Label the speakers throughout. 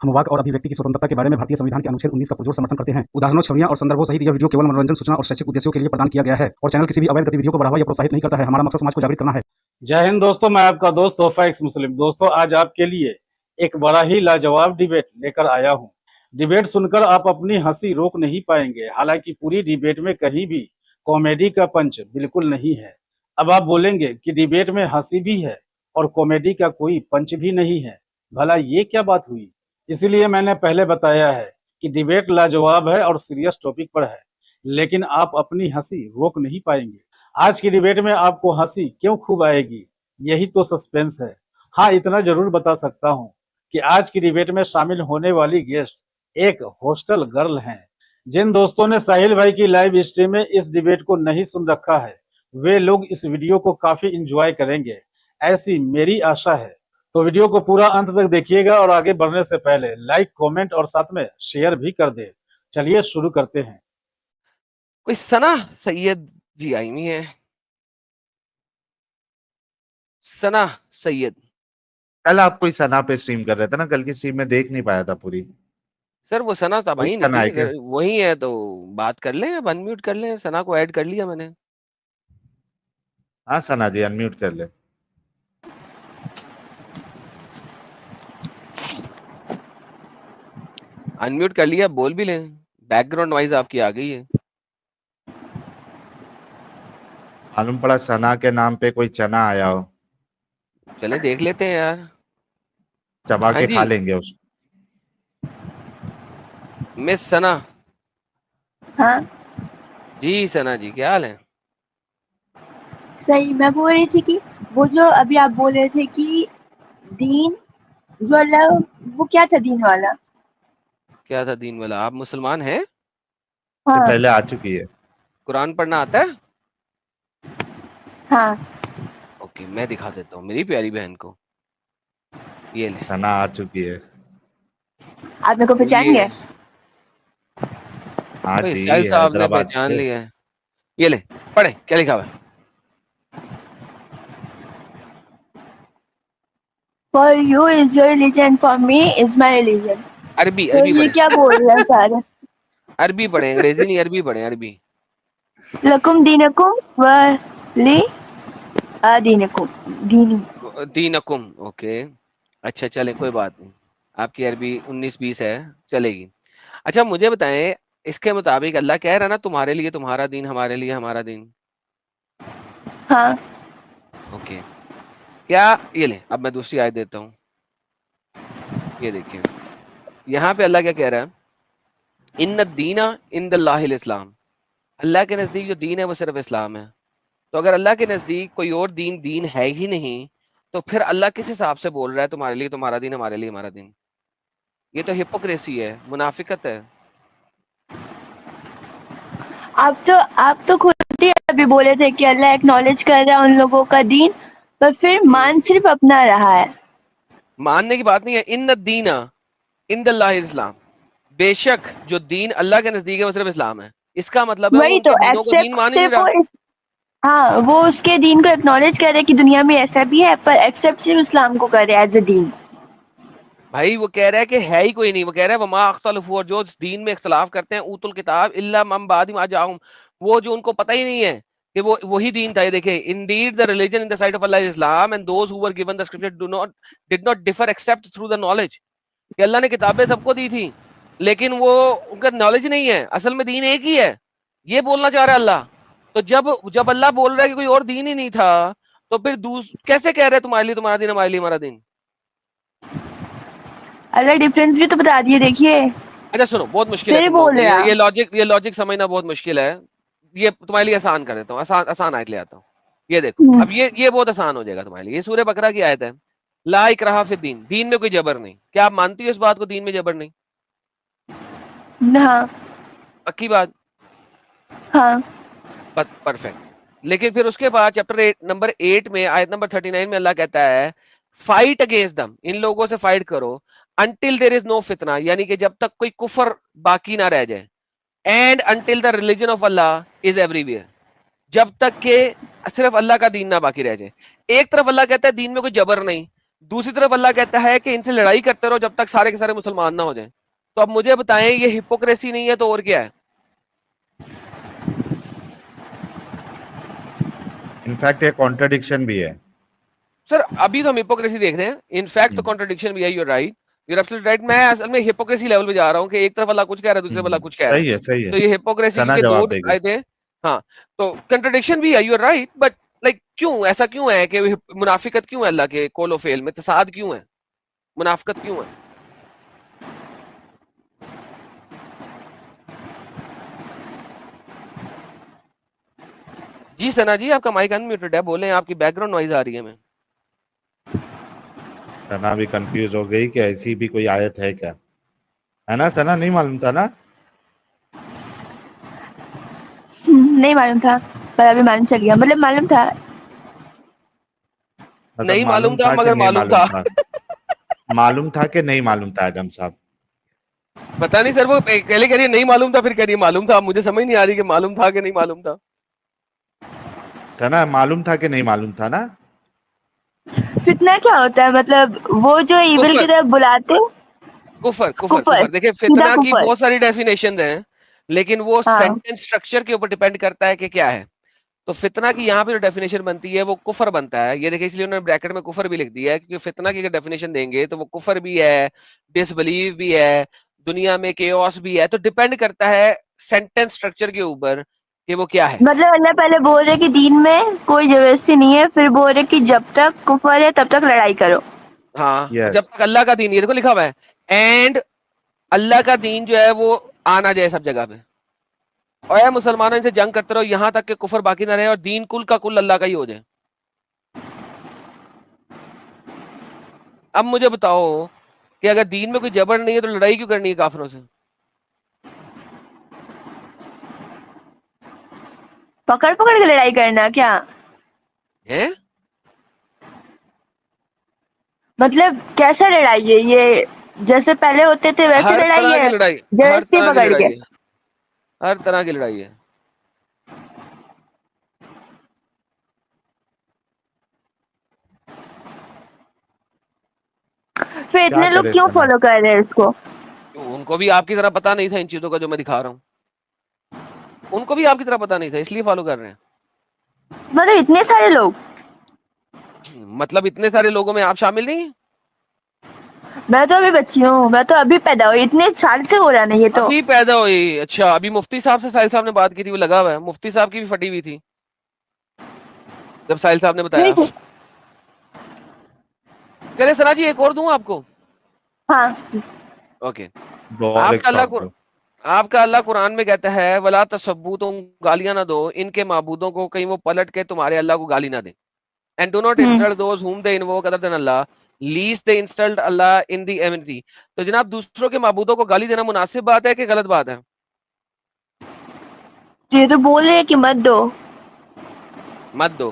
Speaker 1: हम वाक और अभिव्यक्ति की स्वतंत्रता के बारे में भारतीय संविधान के अनुच्छेद 19 का पुरजोर समर्थन करते हैं। उदाहरणों, छवियां और संदर्भों सहित यह वीडियो केवल मनोरंजन, सूचना और शैक्षिक उद्देश्यों के लिए प्रदान किया गया है और चैनल किसी भी अवैध गतिविधियों को बढ़ावा या प्रोत्साहित नहीं करता है। हमारा मकसद समाज को जागृत करना है।
Speaker 2: जय हिंद दोस्तों, मैं आपका दोस्त तोहफा एक्स मुस्लिम। दोस्तों, आज आपके लिए एक बड़ा ही लाजवाब डिबेट लेकर आया हूं। डिबेट सुनकर आप अपनी हंसी रोक नहीं पाएंगे। हालांकि पूरी डिबेट में कहीं भी कॉमेडी का पंच बिल्कुल नहीं है। अब आप बोलेंगे कि डिबेट में हंसी भी है और कॉमेडी का कोई पंच भी नहीं है, भला ये क्या बात हुई? इसीलिए मैंने पहले बताया है कि डिबेट लाजवाब है और सीरियस टॉपिक पर है, लेकिन आप अपनी हंसी रोक नहीं पाएंगे। आज की डिबेट में आपको हंसी क्यों खूब आएगी, यही तो सस्पेंस है। हाँ, इतना जरूर बता सकता हूं कि आज की डिबेट में शामिल होने वाली गेस्ट एक हॉस्टल गर्ल हैं। जिन दोस्तों ने साहिल भाई की लाइव स्ट्रीम में इस डिबेट को नहीं सुन रखा है, वे लोग इस वीडियो को काफी इंजॉय करेंगे, ऐसी मेरी आशा है। तो वीडियो को पूरा अंत तक देखिएगा और आगे बढ़ने से पहले लाइक, कमेंट और साथ में शेयर भी कर दे। चलिए शुरू करते हैं।
Speaker 3: कोई सना सैयद जी आई हुई है। सना सैयद,
Speaker 4: कल आप कोई सना पे स्ट्रीम कर रहे थे ना, कल की स्ट्रीम में देख नहीं पाया था पूरी।
Speaker 3: सर वो सना तब आई नहीं
Speaker 4: सना है
Speaker 3: थी,
Speaker 4: क्या?
Speaker 3: वही है तो बात कर लें, अब अनम्यूट कर लें। सना को ऐड कर लिया मैंने।
Speaker 4: हाँ सना जी, अनम्यूट कर ले।
Speaker 3: अनम्यूट कर लिया, बोल भी लें। बैकग्राउंड नॉइज आपकी आ गई है।
Speaker 4: मालूम पड़ा सना के नाम पे कोई चना आया हो,
Speaker 3: चले देख लेते हैं यार।
Speaker 4: चबा
Speaker 3: हाँ
Speaker 4: के
Speaker 3: जी,
Speaker 4: खा लेंगे उसको।
Speaker 3: मिस सना
Speaker 5: हाँ
Speaker 3: जी। सना जी क्या हाल है?
Speaker 5: सही। मैं बोल रही थी कि वो जो अभी आप बोल रहे थे कि दीन जो अल्लाह, वो क्या था दीन वाला?
Speaker 3: क्या था दीन वाला? आप मुसलमान हैं?
Speaker 4: ये
Speaker 5: हाँ
Speaker 4: पहले आ चुकी है।
Speaker 3: कुरान पढ़ना आता है?
Speaker 5: हाँ
Speaker 3: ओके, मैं दिखा देता हूँ मेरी प्यारी बहन को। ये ले,
Speaker 4: सना आ चुकी है।
Speaker 5: आप मेरे को पहचान
Speaker 3: ये
Speaker 5: गए?
Speaker 4: हाँ
Speaker 3: भाई
Speaker 4: जी,
Speaker 3: साहिल साहब ने
Speaker 4: हैदराबाद
Speaker 3: पहचान
Speaker 4: से।
Speaker 3: लिया है। ये ले, पढ़े क्या लिखा हुआ है।
Speaker 5: For you is your religion, for me is my religion.
Speaker 3: अरबी
Speaker 5: तो
Speaker 3: अरबी
Speaker 5: ये
Speaker 3: पढ़े,
Speaker 5: क्या बोल रहे हैं सारे?
Speaker 3: अरबी पढ़े, अंग्रेजी नहीं, अरबी पढ़े, अरबी।
Speaker 5: लकुम दीनकुम वली दीनकुम दीनी।
Speaker 3: दीनकुम, ओके। अच्छा चले, कोई बात नहीं। आपकी अरबी 19-20 है, चलेगी। अच्छा मुझे बताएं, इसके मुताबिक अल्लाह कह रहा है ना, तुम्हारे लिए तुम्हारा दीन, हमारे लिए हमारा दीन।
Speaker 5: हाँ
Speaker 3: ओके, क्या ये ले, अब मैं दूसरी आयत देता हूँ। ये देखिए, यहाँ पे अल्लाह क्या कह रहा है, इन्न दीना इंदल्लाहिल इस्लाम। अल्लाह के नजदीक जो दीन है वो सिर्फ इस्लाम है। तो अगर अल्लाह के नजदीक कोई और दीन दीन है ही नहीं, तो फिर अल्लाह किस हिसाब से बोल रहा है तुम्हारे लिए तुम्हारा दीन, हमारे लिए हमारा दीन? ये तो हिपोक्रेसी है, मुनाफिकत है।
Speaker 5: आप तो खुद ही अभी बोले थे कि अल्लाह एक्नॉलेज कर रहा है उन लोगों का दीन, पर फिर मान सिर्फ अपना रहा है।
Speaker 3: मानने की बात नहीं है। इन्न दीना इंदल्लाहिल इस्लाम, बेशक जो दीन अल्लाह के नजदीक है वो सिर्फ इस्लाम है। इसका मतलब है वो
Speaker 5: वही तो
Speaker 3: उनके दीनों को दीन
Speaker 5: एक्सेप्ट
Speaker 3: मान ही नहीं
Speaker 5: सिर्फ
Speaker 3: रहा।
Speaker 5: वो, हाँ वो उसके दीन को एक्नॉलेज कर रहे कि दुनिया में ऐसा भी है, पर एक्सेप्ट सिर्फ इस्लाम को कर रहे एज अ दीन।
Speaker 3: भाई वो कह रहा है कि है ही कोई नहीं। वो कह रहा है वमा अख्तलफू, और जो दीन में इख्तलाफ करते हैं, ऊतुल किताब इल्ला मम बाद मा जाहुम, वो जो उनको पता ही नहीं है कि वो वही दीन था। ये देखिए, Indeed the religion in the site of Allah is Islam and those who were given the scripture did not differ accept through the knowledge. कि अल्लाह ने किताबें सबको दी थी, लेकिन वो उनका नॉलेज नहीं है। असल में दीन एक ही है, ये बोलना चाह रहा है अल्लाह। तो जब जब अल्लाह बोल रहा है कि कोई और दीन ही नहीं था, तो फिर कैसे कह रहे हैं तुम्हारे लिए तुम्हारा दीन, हमारे लिए हमारा दीन?
Speaker 5: अल्लाह डिफरेंस भी तो बता दिए, देखिए।
Speaker 3: अच्छा सुनो, बहुत मुश्किल है
Speaker 5: फिर
Speaker 3: तुम लोगों
Speaker 5: बोल
Speaker 3: के
Speaker 5: रहे
Speaker 3: लिए,
Speaker 5: आप।
Speaker 3: ये लॉजिक समझना बहुत मुश्किल है। ये तुम्हारे लिए आसान कर देता हूँ, आसान आसान आयत ले आता हूँ। ये देखो, अब ये बहुत आसान हो जाएगा तुम्हारे लिए। ये सूरह बकरा की आयत है, ला इकराहा फिद दीन, दीन में कोई जबर नहीं। क्या आप मानती हो इस बात को, दीन में जबर नहीं?
Speaker 5: हाँ
Speaker 3: पक्की बात?
Speaker 5: हाँ
Speaker 3: परफेक्ट। लेकिन फिर उसके बाद चैप्टर 8 नंबर 8 में आयत नंबर 39 में अल्लाह कहता है, फाइट अगेंस्ट दम, इन लोगों से फाइट करो, अंटिल देयर इज नो फितना, यानी कि जब तक कोई कुफर बाकी ना रह जाए, and until the religion of Allah is everywhere, जब तक के सिर्फ अल्लाह का दीन ना बाकी रह जाए। एक तरफ अल्लाह कहता है दीन में कोई जबर नहीं, दूसरी तरफ अल्लाह कहता है कि इनसे लड़ाई करते रहो जब तक सारे के सारे मुसलमान ना हो जाएं। तो अब मुझे बताएं, ये हिपोक्रेसी नहीं है तो और क्या है?
Speaker 4: इनफैक्ट ये कॉन्ट्रडिक्शन भी है।
Speaker 3: सर अभी तो हम हिपोक्रेसी देख रहे हैं, इनफैक्ट तो
Speaker 4: हम्म,
Speaker 3: कॉन्ट्रडिक्शन भी है। You're right, you're absolutely right. मैं असल में हिपोक्रेसी लेवल पे जा रहा हूँ कि एक तरफ अल्लाह कुछ कह रहा है, दूसरी तरफ अल्लाह कुछ कह रहा है।
Speaker 4: सही है, सही है।
Speaker 3: तो ये हिपोक्रेसी
Speaker 4: सना
Speaker 3: के दो
Speaker 4: जवाब देगी।
Speaker 3: आयतें। हाँ, तो कंट्रडिक्शन भी है, यूर राइट, बट लाइक क्यों ऐसा क्यों है कि मुनाफिकत क्यों है अल्लाह के कोलो फेल में, तसाद क्यों है, मुनाफिकत क्यों है? जी सना जी, आपका माइक अनम्यूटेड है, बोलें, आपकी बैकग्राउंड नॉइज आ रही है। मैं
Speaker 4: सना भी कंफ्यूज हो गई कि ऐसी भी कोई आयत है क्या, है ना? सना नहीं मालूम था ना?
Speaker 5: नहीं मालूम था, पर अभी मालूम चल गया। मतलब मालूम था।
Speaker 4: मतलब
Speaker 3: नहीं मालूम था
Speaker 4: था कि
Speaker 3: मगर
Speaker 4: नहीं
Speaker 3: मालूम
Speaker 4: मालूम
Speaker 3: था।
Speaker 4: था? मालूम था कि नहीं मालूम था आदम साहब?
Speaker 3: पता नहीं सर, वो पहले कह रही है नहीं मालूम था, फिर कह रही है मालूम था। मुझे समझ नहीं आ रही कि मालूम था कि नहीं मालूम था।
Speaker 4: सना मालूम था कि नहीं मालूम था ना?
Speaker 5: फितना क्या होता है? मतलब वो जो इविल की
Speaker 3: कुफर,
Speaker 5: तरफ बुलाते,
Speaker 3: कुफर, कुफर,
Speaker 5: कुफर,
Speaker 3: कुफर। देखिए,
Speaker 5: सीधा
Speaker 3: फितना की
Speaker 5: कुफर।
Speaker 3: बहुत सारी डेफिनेशन हैं, लेकिन वो
Speaker 5: हाँ,
Speaker 3: सेंटेंस स्ट्रक्चर के ऊपर डिपेंड करता है कि क्या है। तो फितना की यहाँ पे जो डेफिनेशन बनती है वो कुफर बनता है। ये देखिए, इसलिए उन्होंने ब्रैकेट में कुफर भी लिख दिया है, क्योंकि फितना की अगर डेफिनेशन देंगे तो वो कुफर भी है, डिसबिलीव भी है, दुनिया में केओस भी है। तो डिपेंड करता है सेंटेंस स्ट्रक्चर के ऊपर कि वो क्या है।
Speaker 5: मतलब अल्लाह पहले बोल रहे कि दीन में कोई जबरदस्ती नहीं है, फिर बोल रहे कि जब तक कुफर है तब तक लड़ाई करो।
Speaker 3: हाँ, जब
Speaker 4: यस।
Speaker 3: तक अल्लाह का दीन, ये देखो लिखा हुआ है, एंड अल्लाह का दीन जो है वो आना जाए सब जगह पे। और ये मुसलमानों इनसे जंग करते रहो यहाँ तक कि कुफर बाकी ना रहे और दीन कुल का कुल अल्लाह का ही हो जाए। अब मुझे बताओ कि अगर दीन में कोई जबर नहीं है तो लड़ाई क्यों करनी है काफिरों से?
Speaker 5: पकड़ पकड़ के लड़ाई करना क्या?
Speaker 3: है
Speaker 5: मतलब कैसा लड़ाई है ये? जैसे पहले होते थे वैसे
Speaker 3: हर
Speaker 5: लड़ाई
Speaker 3: तरह की
Speaker 5: है?
Speaker 3: लड़ाई, हर
Speaker 5: जबरदस्ती
Speaker 3: तरह की
Speaker 5: पकड़
Speaker 3: लड़ाई
Speaker 5: के?
Speaker 3: है, हर तरह की लड़ाई है।
Speaker 5: फिर
Speaker 4: क्या
Speaker 5: इतने लोग
Speaker 4: करे
Speaker 5: क्यों
Speaker 4: सना?
Speaker 5: फॉलो कर रहे हैं इसको?
Speaker 3: तो उनको भी आपकी तरह पता नहीं था इन चीजों का जो मैं दिखा रहा हूँ, उनको भी आपकी तरह पता नहीं था, इसलिए फॉलो कर रहे हैं।
Speaker 5: मतलब इतने सारे लोग?
Speaker 3: मतलब इतने सारे लोगों में आप शामिल नहीं है?
Speaker 5: मैं तो अभी बच्ची हूँ, मैं तो अभी पैदा हुई, इतने साल से हो रहा नहीं ये तो।
Speaker 3: अभी पैदा हुई? अच्छा, अभी मुफ्ती साहब से साहिल साहब ने बात की थी, वो लगा हुआ है, मुफ्ती साहब की भी फटी हुई थी जब साहिल साहब ने बताया।
Speaker 5: ठीक है।
Speaker 3: चले सना जी, एक और दूं आपको?
Speaker 5: हाँ,
Speaker 3: ओके।
Speaker 4: दो और एक
Speaker 3: आपका अल्लाह
Speaker 4: शॉट दो।
Speaker 3: आपका अल्लाह कुरान में कहता है, वला तसब्बू, तुम गालियां ना दो इनके माबूदों को, कहीं वो पलट के तुम्हारे अल्लाह को गाली ना दे। And do not insult those whom they invoke other than Allah, least they insult Allah in the enmity। तो जनाब, दूसरों के माबूदों को गाली देना मुनासिब बात है कि गलत बात है?
Speaker 5: तो ये तो बोल रहे हैं कि मत दो।
Speaker 3: मत दो,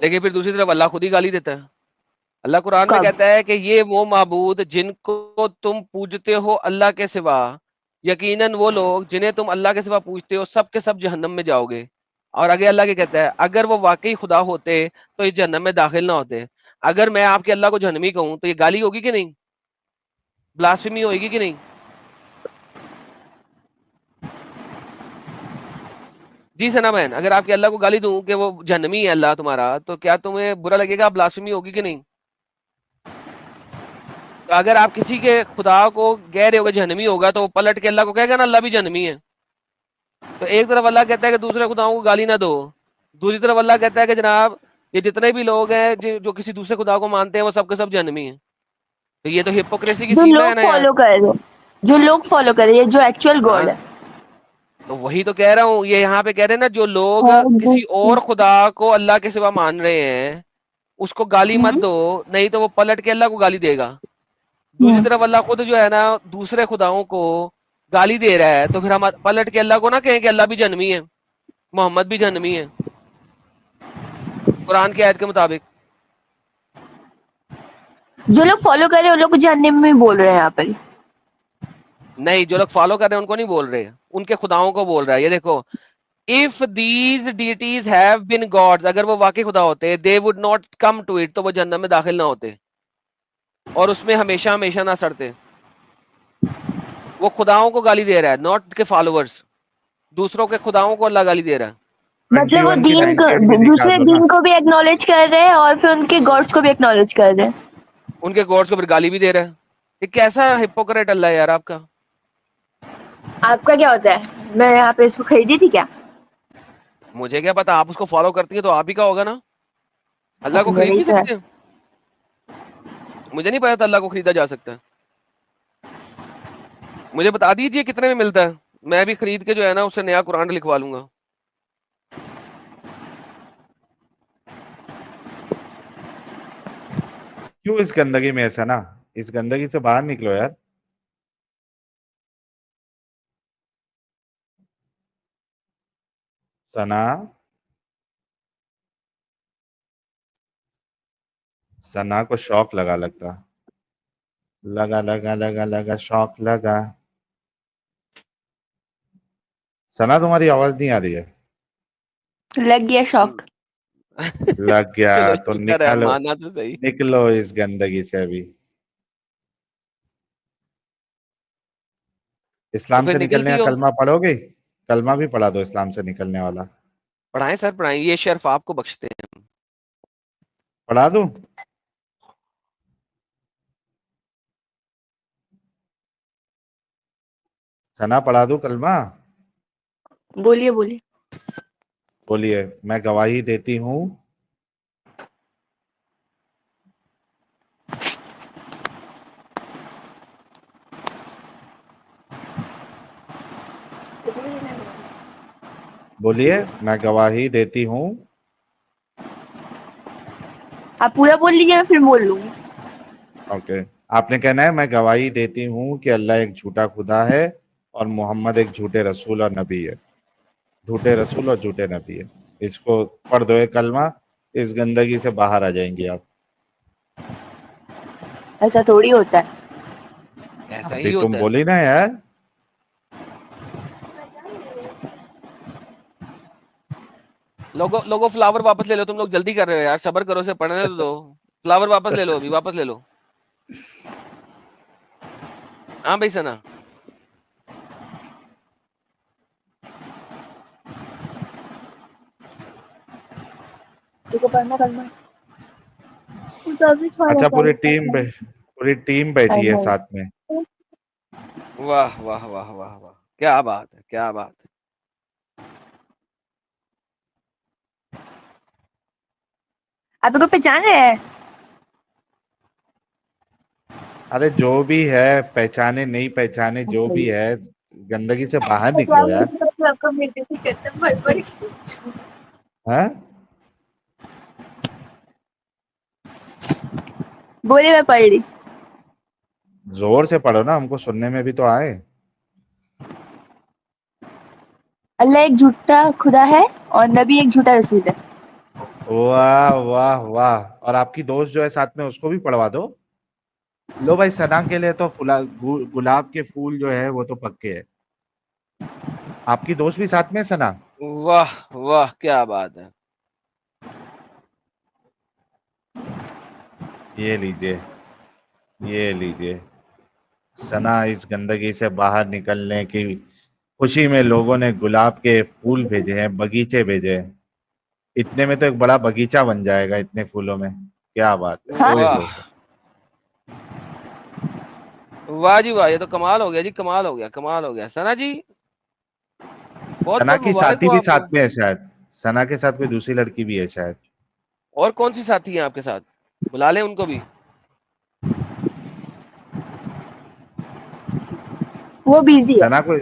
Speaker 3: लेकिन फिर दूसरी तरफ अल्लाह खुद ही गाली देता है। अल्लाह कुरान में
Speaker 5: कब?
Speaker 3: कहता है कि ये वो माबूद जिनको तुम पूजते हो अल्लाह के सिवा, यकीनन वो लोग जिन्हें तुम अल्लाह के सिवा पूजते हो सब के सब जहन्नम में जाओगे। और आगे अल्लाह के कहता है, अगर वो वाकई खुदा होते तो इस जहन्नम में दाखिल ना होते। अगर मैं आपके अल्लाह को जहन्नमी कहूं तो ये गाली होगी कि नहीं, ब्लास्फेमी होगी कि नहीं? जी सना बहन, अगर आपके अल्लाह को गाली दूं कि वो जहन्नमी है अल्लाह तुम्हारा, तो क्या तुम्हें बुरा लगेगा, ब्लास्फेमी होगी कि नहीं? तो अगर आप किसी के खुदा को कह रहे होगे जहन्नमी होगा, तो वो पलट के अल्लाह को कहेगा ना अल्लाह भी जहन्नमी है। तो एक तरफ अल्लाह कहता है कि दूसरे खुदाओं को गाली ना दो, दूसरी तरफ अल्लाह कहता है कि जनाब ये जितने भी लोग हैं जो किसी दूसरे खुदा को मानते हैं वो सबके सब जहन्नमी है। तो ये तो हिपोक्रेसी की
Speaker 5: जो
Speaker 3: सीमा है
Speaker 5: लोग
Speaker 3: ना यार।
Speaker 5: फॉलो कर रहे हैं, जो लोग फॉलो कर रहे हैं, जो एक्चुअल गॉड
Speaker 3: हाँ,
Speaker 5: है।
Speaker 3: तो वही तो कह रहा हूँ, ये यहाँ पे कह रहे हैं ना, जो लोग किसी और खुदा को अल्लाह के सिवा मान रहे हैं उसको गाली मत दो, नहीं तो वो पलट के अल्लाह को गाली देगा। दूसरी तरफ अल्लाह खुद जो है ना दूसरे खुदाओं को गाली दे रहा है, तो फिर हम पलट के अल्लाह को ना कहें कि अल्लाह भी जन्मी है, मोहम्मद भी जन्मी है कुरान की आयत के मुताबिक।
Speaker 5: जो लोग फॉलो कर रहे हैं उन लोग को जहन्नम में बोल रहे हैं यहाँ पर।
Speaker 3: नहीं, जो लोग फॉलो कर रहे हैं उनको नहीं बोल रहे, उनके खुदाओं को बोल रहा है। ये देखो, if these deities have been gods, अगर वो वाकई खुदा होते, they would not come to it, तो वो जन्नत में दाखिल ना होते। और उसमें हमेशा हमेशा ना सड़ते। वो खुदाओं को गाली दे रहा है, नॉट के फॉलोअर्स। दूसरों के खुदाओं को अल्लाह गाली दे रहा है।
Speaker 5: मतलब वो
Speaker 4: 21 की
Speaker 5: दीन को,
Speaker 4: 98 भी दिखा
Speaker 5: दूसरे
Speaker 4: दो ना।
Speaker 5: दीन को भी एक्नॉलेज कर रहे हैं और फिर उनके गॉड्स को भी एक्नॉलेज कर रहे हैं।
Speaker 3: उनके गॉड्स को फिर गाली भी दे रहा है। ये कैसा हिपोक्रेट अल्लाह है यार आपका।
Speaker 5: आपका क्या होता है? मैं यहाँ पे इसको खरीदी थी क्या?
Speaker 3: मुझे क्या पता, आप उसको फॉलो करती है तो आप ही का होगा ना। अल्लाह को खरीद
Speaker 5: वही
Speaker 3: भी
Speaker 5: तो है।
Speaker 3: सकते हैं। मुझे नहीं पता था अल्लाह को खरीदा जा सकता है। मुझे बता दीजिए कितने में मिलता है, मैं भी खरीद के जो है ना उससे नया कुरान लिखवा लूंगा।
Speaker 4: क्यों इस गंदगी में ऐसा ना, इस गंदगी से बाहर निकलो यार। सना, सना को शौक लगा, लगता लगा लगा लगा लगा शौक लगा। सना तुम्हारी आवाज नहीं आ रही है।
Speaker 5: लग गया शौक।
Speaker 4: लग गया
Speaker 3: चलो
Speaker 4: तो
Speaker 3: शुक्र है,
Speaker 4: निकालो,
Speaker 3: माना तो सही।
Speaker 4: निकलो इस गंदगी से अभी।
Speaker 3: तो
Speaker 4: इस्लाम
Speaker 3: फिर
Speaker 4: से निकलने
Speaker 3: निकलती
Speaker 4: का
Speaker 3: हो।
Speaker 4: कलमा पढ़ोगे? कलमा भी पढ़ा दो इस्लाम से निकलने वाला।
Speaker 3: पढ़ाएं सर पढ़ाएं, ये शर्फ आपको बख्शते हैं।
Speaker 4: पढ़ा दूं? सना पढ़ा दूं कलमा?
Speaker 5: बोलिए बोलिए।
Speaker 4: बोलिए। मैं गवाही देती हूँ। बोलिए, मैं गवाही देती हूँ।
Speaker 5: आप पूरा बोल लीजिए, मैं फिर बोल लूंगी।
Speaker 4: ओके। आपने कहना है मैं गवाही देती हूँ कि अल्लाह एक झूठा खुदा है और मोहम्मद एक झूठे रसूल और नबी है। झूठे रसूल और झूठे नबी है। इसको पढ़ दो ये कलमा, इस गंदगी से बाहर आ जाएंगे आप।
Speaker 5: ऐसा थोड़ी होता है।
Speaker 3: ऐसा ही
Speaker 4: अभी तुम
Speaker 3: होता है।
Speaker 4: बोली ना यार।
Speaker 3: लोगो लोगो फ्लावर वापस ले लो, तुम लोग जल्दी कर रहे हो यार, सबर करो, से पढ़ने तो दो। फ्लावर वापस ले लो, अभी वापस ले लो। हाँ भाई सना।
Speaker 5: देखो पढ़ना कलमा। वो तो अभी खाना
Speaker 4: अच्छा,
Speaker 5: खाना
Speaker 4: पूरी टीम बैठी है
Speaker 5: है।
Speaker 4: साथ में।
Speaker 3: वाह वाह वाह वाह वाह, क्या बात है, क्या बात है।
Speaker 5: आप लोग को पहचान रहे हैं?
Speaker 4: अरे जो भी है, पहचाने नहीं पहचाने जो भी है, गंदगी से बाहर निकलो यार।
Speaker 5: आपको मिलते थे कितने बड़बड़ की।
Speaker 4: हैं?
Speaker 5: बोलिए, मैं पढ़ ली।
Speaker 4: जोर से पढ़ो ना, हमको सुनने में भी तो आए।
Speaker 5: अल्लाह एक झूठा खुदा है और नबी एक झूठा रसूल है।
Speaker 4: वाह वाह वाह। और आपकी दोस्त जो है साथ में, उसको भी पढ़वा दो। लो भाई, सना के लिए तो गुलाब के फूल जो है वो तो पक्के है। आपकी दोस्त भी साथ में है सना?
Speaker 3: वाह वाह, क्या बात है।
Speaker 4: ये लीजिए, ये लीजिए। सना, इस गंदगी से बाहर निकलने की खुशी में लोगों ने गुलाब के फूल भेजे हैं, बगीचे भेजे हैं। इतने में तो एक बड़ा बगीचा बन जाएगा, इतने फूलों में। क्या बात है,
Speaker 5: हाँ।
Speaker 4: ओए
Speaker 3: वाह
Speaker 4: होए।
Speaker 3: वाह जी वाह, ये तो कमाल हो गया जी, कमाल हो गया, कमाल हो गया सना जी। बहुत
Speaker 4: सना
Speaker 3: बहुत
Speaker 4: की
Speaker 3: मुबारक
Speaker 4: साथी
Speaker 3: हो
Speaker 4: भी
Speaker 3: आपको।
Speaker 4: साथ में है शायद। सना के साथ कोई दूसरी लड़की भी है शायद।
Speaker 3: और कौन सी साथी है आपके साथ, बुला लें उनको भी।
Speaker 5: वो बिजी है।
Speaker 4: सना को,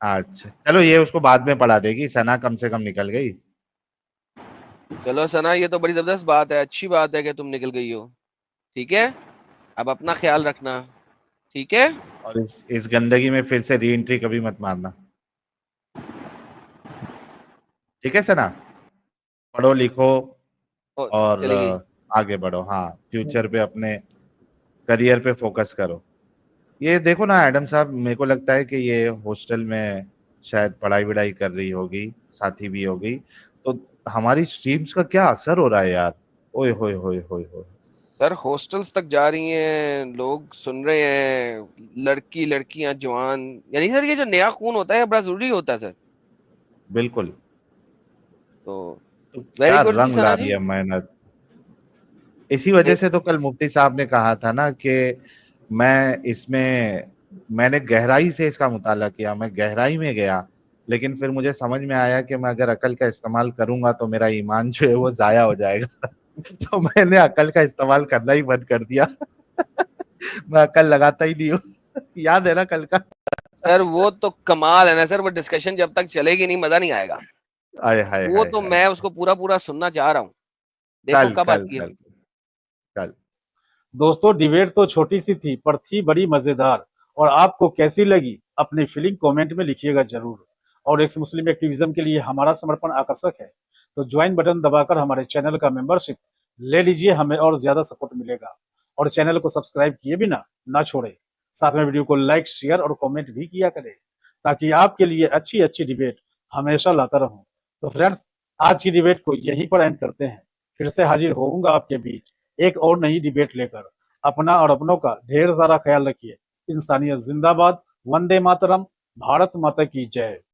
Speaker 4: अच्छा चलो, ये उसको बाद में पढ़ा देगी। सना कम से कम निकल गई।
Speaker 3: चलो सना, ये तो बड़ी जबरदस्त बात है, अच्छी बात है कि तुम निकल गई हो। ठीक है, अब अपना ख्याल रखना। ठीक है।
Speaker 4: और इस गंदगी में फिर से री एंट्री कभी मत मारना। ठीक है सना? पढ़ो लिखो
Speaker 3: ओ,
Speaker 4: और
Speaker 3: चली गई।
Speaker 4: आगे बढ़ो। हाँ, फ्यूचर पे, अपने करियर पे फोकस करो। ये देखो ना एडम साहब, मेरे को लगता है कि ये हॉस्टल में शायद पढ़ाई वढ़ाई कर रही होगी, साथी भी होगी। तो हमारी स्ट्रीम्स का क्या असर हो रहा है यार। ओए होए होए होए होए।
Speaker 3: सर हॉस्टल्स तक जा रही हैं, लोग सुन रहे हैं, लड़कियां जवान, यानी सर ये जो नया खून होता है बड़ा जरूरी होता है सर।
Speaker 4: बिल्कुल।
Speaker 3: तो
Speaker 4: तो
Speaker 3: वेरी
Speaker 4: क्या
Speaker 3: गुड जी
Speaker 4: रंग ला
Speaker 3: सना
Speaker 4: रही
Speaker 3: जी।
Speaker 4: है मेहनत। इसी वजह
Speaker 3: नहीं,
Speaker 4: से तो कल मुफ्ती साहब ने कहा था ना कि मैंने गहराई से इसका मुताला किया, मैं गहराई में गया, लेकिन फिर मुझे समझ में आया कि मैं अगर अकल का इस्तेमाल करूंगा तो मेरा ईमान जो है वो जाया हो जाएगा। तो मैंने अकल का इस्तेमाल करना ही बंद कर दिया। मैं अकल लगाता ही नहीं हूँ। याद है ना कल का।
Speaker 3: सर वो तो कमाल है ना सर, वो डिस्कशन जब तक चलेगी नहीं मजा नहीं आएगा।
Speaker 4: आय हाय
Speaker 3: वो
Speaker 4: हाय
Speaker 3: तो
Speaker 4: हाय।
Speaker 3: मैं उसको पूरा पूरा सुनना चाह रहा हूँ, देखो
Speaker 4: कल
Speaker 3: कब
Speaker 4: कल
Speaker 3: आती है।
Speaker 4: कल कल।
Speaker 2: दोस्तों डिबेट तो छोटी सी थी पर थी बड़ी मजेदार। और आपको कैसी लगी अपनी फीलिंग कमेंट में लिखिएगा जरूर। और एक्स मुस्लिम एक्टिविज्म के लिए हमारा समर्पण आकर्षक है, तो ज्वाइन बटन दबाकर हमारे चैनल का मेंबरशिप ले लीजिए, हमें और ज्यादा सपोर्ट मिलेगा। और चैनल को सब्सक्राइब किए बिना ना छोड़े, साथ में वीडियो को लाइक शेयर और कमेंट भी किया करें, ताकि आपके लिए अच्छी अच्छी डिबेट हमेशा लाता रहूं। तो फ्रेंड्स, आज की डिबेट को यहीं पर एंड करते हैं। फिर से हाजिर होऊंगा आपके बीच एक और नई डिबेट लेकर। अपना और अपनों का ढेर सारा ख्याल रखिए। इंसानियत जिंदाबाद। वंदे मातरम। भारत माता की जय।